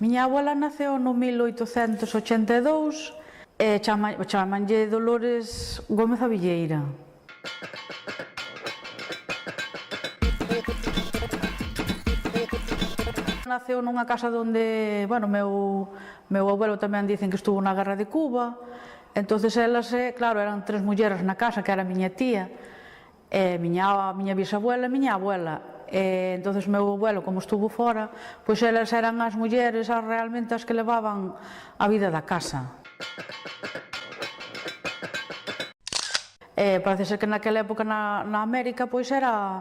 Miña abuela naceu no 1882 e chamanlle Dolores Gómez Avilleira. Naceu nunha casa onde, bueno, meu abuelo tamén dicen que estuvo na Guerra de Cuba. Entonces elas, claro, eran tres mulleres na casa, que era a miña tía, miña bisabuela e miña abuela. Entonces meu abuelo, como estuvo fora, pois elas eran as mulleres realmente as que levaban a vida da casa. Parece ser que naquela época na América pois era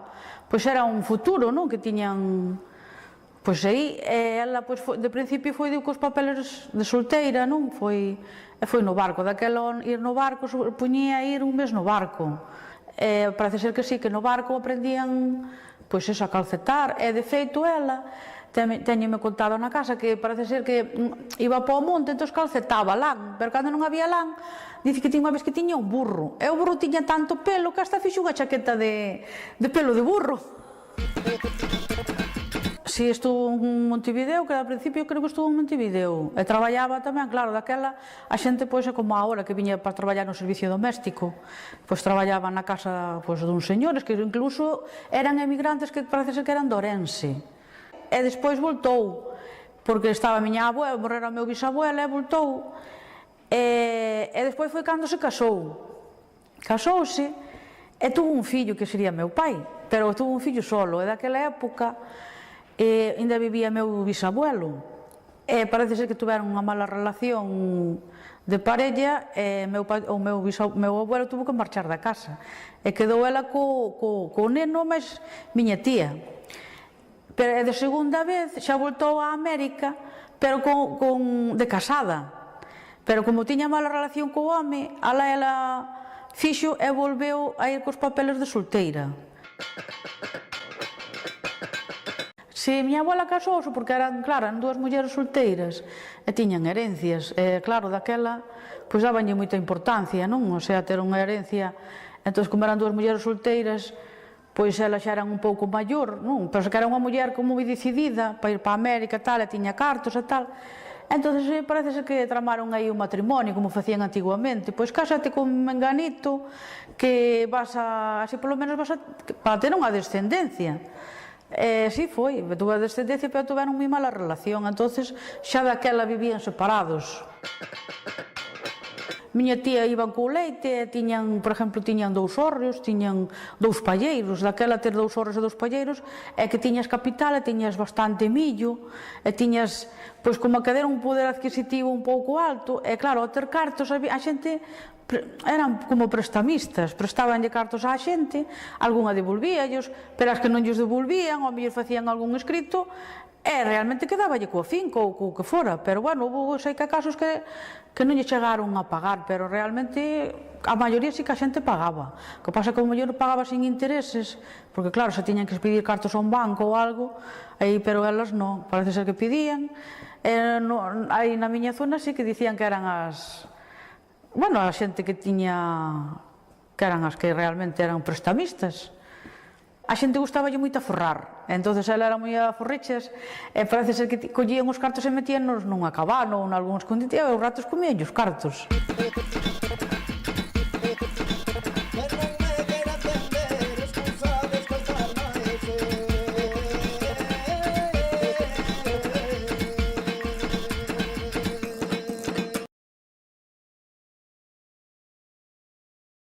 un futuro, non? Que tiñan. Pois aí, ela de principio foi cos papeles de solteira, non? Foi no barco, daquela ir no barco, supoñía ir un mes no barco. Parece ser que sí, que no barco aprendían, pois eso, a calcetar, e de feito ela, teñome contado na casa, que parece ser que iba para o monte, entón calcetaba lán, pero cando non había lán, dice que tiña unha vez que tiña un burro, e o burro tiña tanto pelo que hasta fixo unha chaqueta de pelo de burro. Si estuvo en Montevideo, que ao principio creo que estuvo en Montevideo, e traballaba tamén, claro, daquela a xente pois é como agora que viña para traballar no servicio doméstico, pois traballaba na casa pois duns señores que incluso eran emigrantes que parece ser que eran de Ourense, e despois voltou, porque estaba a miña abuela, morrera o meu bisabuela e voltou, e despois foi cando se casouse e tuvo un fillo que sería meu pai, pero tuvo un fillo solo, e daquela época ainda vivía meu bisabuelo, e parece ser que tuveron unha mala relación de parella, e o meu abuelo tuvo que marchar da casa, e quedou ela co neno, mas miña tía. Pero de segunda vez xa voltou a América, pero de casada, pero como tiña mala relación co home, ela fixo e volveu a ir cos papeles de solteira. Si, miña abuela casouse porque eran dúas mulleres solteiras e tiñan herencias, e claro, daquela pois dabanlle moita importancia, non? O sea, ter unha herencia, entón como eran dúas mulleres solteiras, pois elas xa eran un pouco maior, non? Pero que era unha muller como moi decidida para ir para a América e tal, e tiña cartos e tal, entón parece ser que tramaron aí un matrimonio como facían antiguamente, pois cásate con un menganito que vas a, así polo menos vas a, para ter unha descendencia. Si foi, tuve descendencia, pero tuveron moi mala relación, entonces xa daquela vivían separados. Miña tía iban co leite, por exemplo, tiñan 2 hórreos, tiñan 2 palleiros, daquela ter 2 hórreos e 2 palleiros, é que tiñas capital e tiñas bastante millo, e tiñas, pois como que deron un poder adquisitivo un pouco alto, e claro, ao ter cartos, a xente eran como prestamistas, prestabanlle cartos á xente, algunha devolvíallos, pero as que non lles devolvían, ou mellor facían algún escrito, e realmente quedaballe coa finca ou co que fora, pero bueno, sei que casos que non lle chegaron a pagar, pero realmente a maioría sí que a xente pagaba. O que pasa que o mellor pagaba sin intereses, porque claro, se tiñan que pedir cartos a un banco ou algo, pero elas non, parece ser que pedían, aí na miña zona sí que dicían que eran a xente que que eran as que realmente eran prestamistas. A xente gustaballe moito aforrar, entonces ela era moi aforrichas, e parece ser que collían os cartos e metíanos nunha cabana ou nalgún escondite, e os ratos comían os cartos.